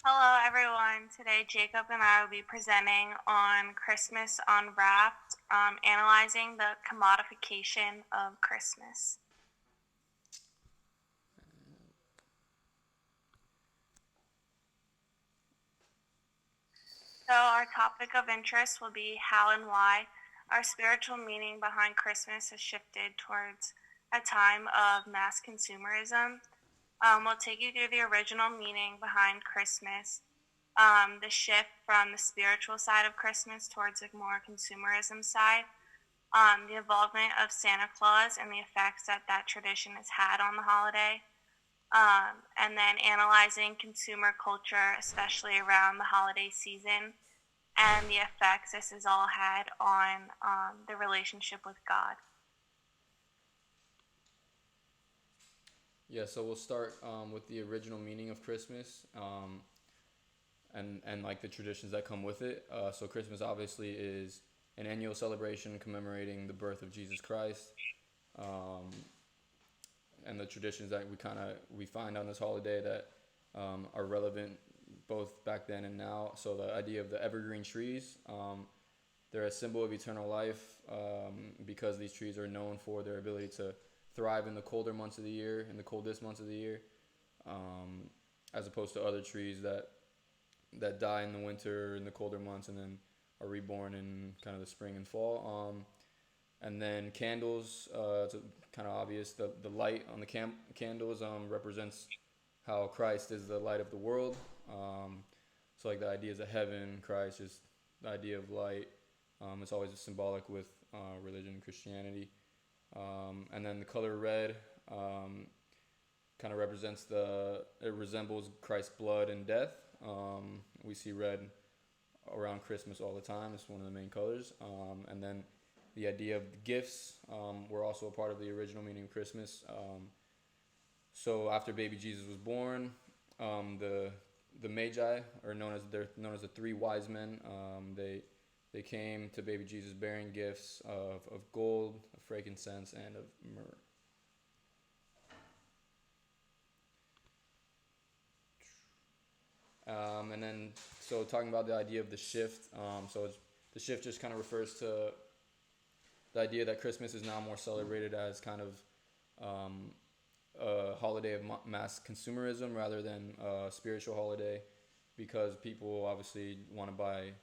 Hello, everyone. Today, Jacob and I will be presenting on Christmas Unwrapped, analyzing the commodification of Christmas. So, our topic of interest will be how and why our spiritual meaning behind Christmas has shifted towards a time of mass consumerism. We'll take you through the original meaning behind Christmas, the shift from the spiritual side of Christmas towards a more consumerism side, the involvement of Santa Claus and the effects that that tradition has had on the holiday, and then analyzing consumer culture, especially around the holiday season, and the effects this has all had on the relationship with God. Yeah, so we'll start with the original meaning of Christmas, and like the traditions that come with it. So Christmas obviously is an annual celebration commemorating the birth of Jesus Christ, um, and the traditions that we find on this holiday that are relevant both back then and now. So the idea of the evergreen trees, they're a symbol of eternal life, because these trees are known for their ability to thrive in the colder months of the year, in the coldest months of the year, um, as opposed to other trees that die in the winter in the colder months and then are reborn in kind of the spring and fall. And then candles, it's kind of obvious. The light on the candles represents how Christ is the light of the world. So like the ideas of heaven, Christ, just the idea of light. It's always symbolic with religion and Christianity. And then the color red kind of represents it resembles Christ's blood and death. We see red around Christmas all the time. It's one of the main colors. And then the idea of gifts were also a part of the original meaning of Christmas. So after baby Jesus was born, the Magi, or they're known as the three wise men, they came to baby Jesus bearing gifts of gold, of frankincense, and of myrrh. And then, so talking about the idea of the shift, the shift just kind of refers to the idea that Christmas is now more celebrated as kind of um, a holiday of mass consumerism rather than a spiritual holiday, because people obviously want to buy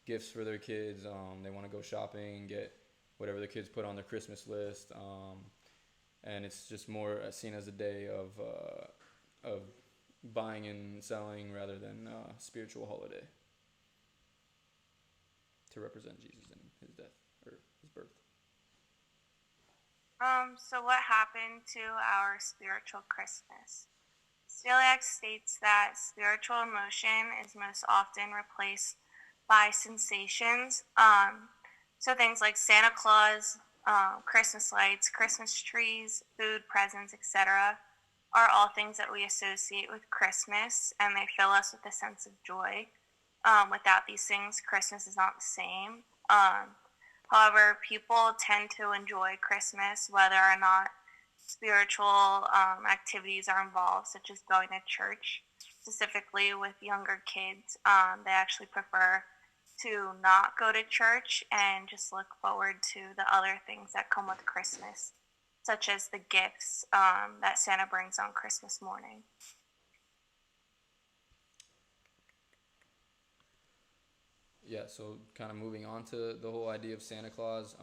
gifts for their kids. They want to go shopping, get whatever the kids put on their Christmas list, and it's just more seen as a day of buying and selling rather than a spiritual holiday to represent Jesus and his death or his birth. So, what happened to our spiritual Christmas? Celiac states that spiritual emotion is most often replaced by sensations. So things like Santa Claus, Christmas lights, Christmas trees, food, presents, etc., are all things that we associate with Christmas, and they fill us with a sense of joy. Without these things, Christmas is not the same. However, people tend to enjoy Christmas whether or not spiritual activities are involved, such as going to church. Specifically, with younger kids, they actually prefer to not go to church and just look forward to the other things that come with Christmas, such as the gifts that Santa brings on Christmas morning. Yeah, so kind of moving on to the whole idea of Santa Claus.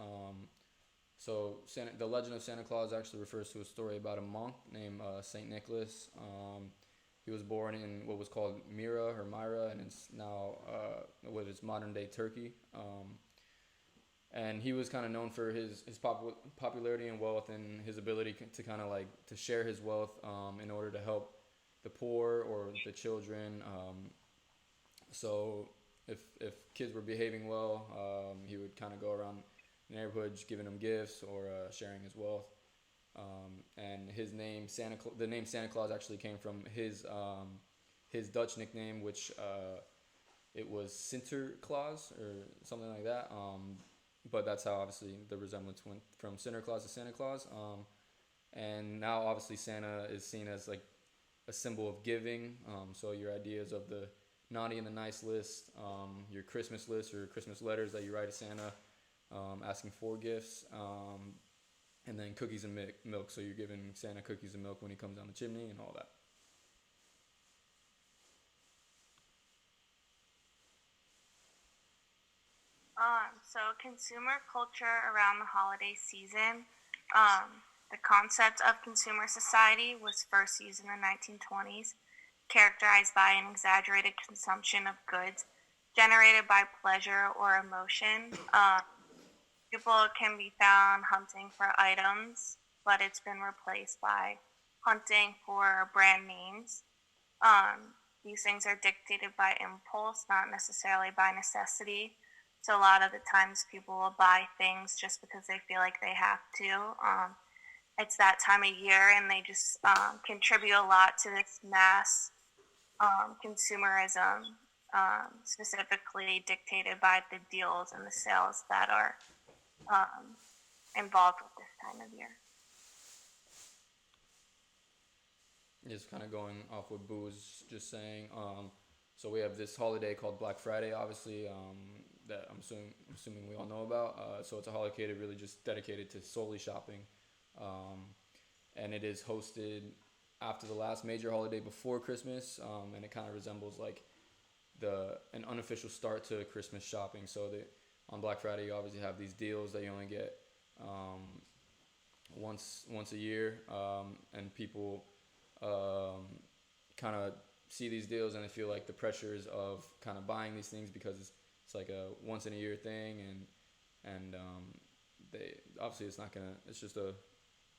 The legend of Santa Claus actually refers to a story about a monk named Saint Nicholas. He was born in what was called Myra, and it's now what is modern day Turkey. And he was kind of known for his popularity and wealth, and his ability to kind of like to share his wealth in order to help the poor or the children. So if kids were behaving well, he would kind of go around the neighborhood just giving them gifts or sharing his wealth. And the name Santa Claus actually came from his Dutch nickname, which it was Sinterklaas or something like that. But that's how obviously the resemblance went from Sinterklaas to Santa Claus. And now obviously Santa is seen as like a symbol of giving. So your ideas of naughty and the nice list, your Christmas list or Christmas letters that you write to Santa, asking for gifts, and then cookies and milk. So you're giving Santa cookies and milk when he comes down the chimney and all that. So consumer culture around the holiday season. The concept of consumer society was first used in the 1920s, characterized by an exaggerated consumption of goods generated by pleasure or emotion. People can be found hunting for items, but it's been replaced by hunting for brand names. These things are dictated by impulse, not necessarily by necessity. So a lot of the times people will buy things just because they feel like they have to. It's that time of year, and they just contribute a lot to this mass consumerism, specifically dictated by the deals and the sales that are um, involved with this time of year. Just kind of going off what Boo was just saying. So we have this holiday called Black Friday, obviously, that I'm assuming we all know about. So it's a holiday really just dedicated to solely shopping, um, and it is hosted after the last major holiday before Christmas, and it kind of resembles like the an unofficial start to Christmas shopping. So on Black Friday you obviously have these deals that you only get um, once a year, and people kind of see these deals and they feel like the pressures of kind of buying these things because it's like a once in a year thing, and they obviously it's just a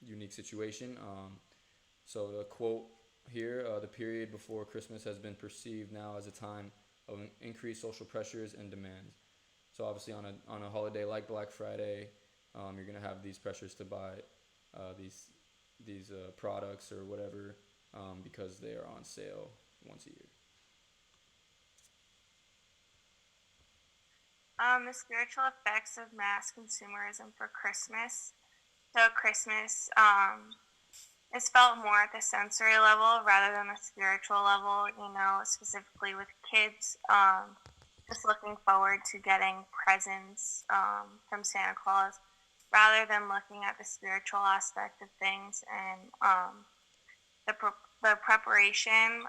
unique situation. So the quote here, the period before Christmas has been perceived now as a time of increased social pressures and demands. So obviously on a holiday like Black Friday, you're gonna have these pressures to buy these products or whatever, because they are on sale once a year. The spiritual effects of mass consumerism for Christmas. So Christmas is felt more at the sensory level rather than the spiritual level. Specifically with kids, just looking forward to getting presents from Santa Claus, rather than looking at the spiritual aspect of things. And the the preparation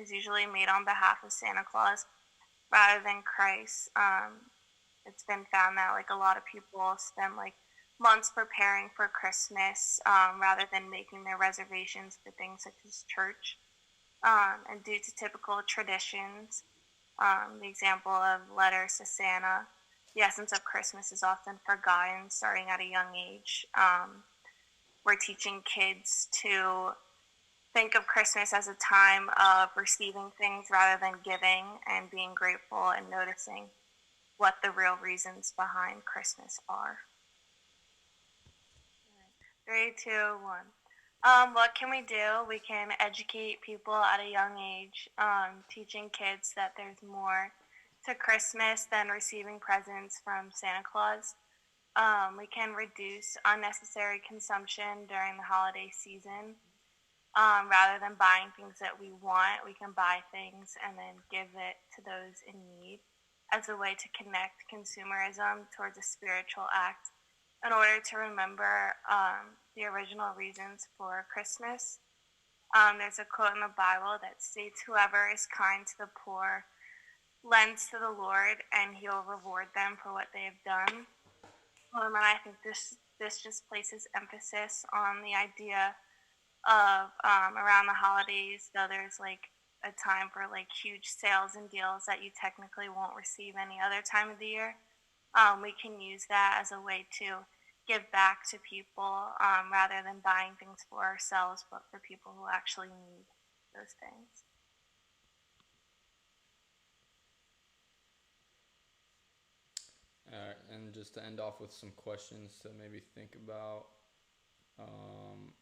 is usually made on behalf of Santa Claus rather than Christ. It's been found that like a lot of people spend like months preparing for Christmas, rather than making their reservations for things such as church. And due to typical traditions, the example of letters to Santa, the essence of Christmas is often forgotten starting at a young age. We're teaching kids to think of Christmas as a time of receiving things rather than giving, and being grateful and noticing what the real reasons behind Christmas are. 3, 2, 1. What can we do? We can educate people at a young age, teaching kids that there's more to Christmas than receiving presents from Santa Claus. We can reduce unnecessary consumption during the holiday season. Rather than buying things that we want, we can buy things and then give it to those in need, as a way to connect consumerism towards a spiritual act in order to remember the original reasons for Christmas. There's a quote in the Bible that states, "Whoever is kind to the poor lends to the Lord, and He'll reward them for what they have done." And I think this just places emphasis on the idea of, around the holidays, though there's like a time for like huge sales and deals that you technically won't receive any other time of the year. We can use that as a way to give back to people, rather than buying things for ourselves, but for people who actually need those things. All right, and just to end off with some questions to maybe think about. Um,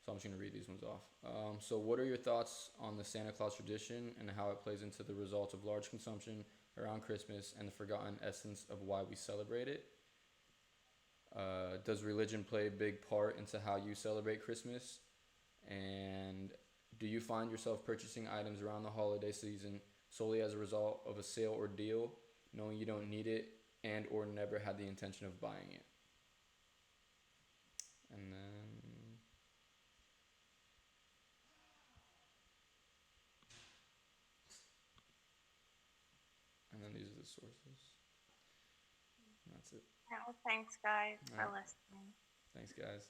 so I'm just gonna read these ones off. So what are your thoughts on the Santa Claus tradition and how it plays into the results of large consumption around Christmas and the forgotten essence of why we celebrate it? Does religion play a big part into how you celebrate Christmas? And do you find yourself purchasing items around the holiday season solely as a result of a sale or deal, knowing you don't need it and or never had the intention of buying it. And then these are the sources. And that's it. Well, thanks, guys, All for right. listening. Thanks, guys.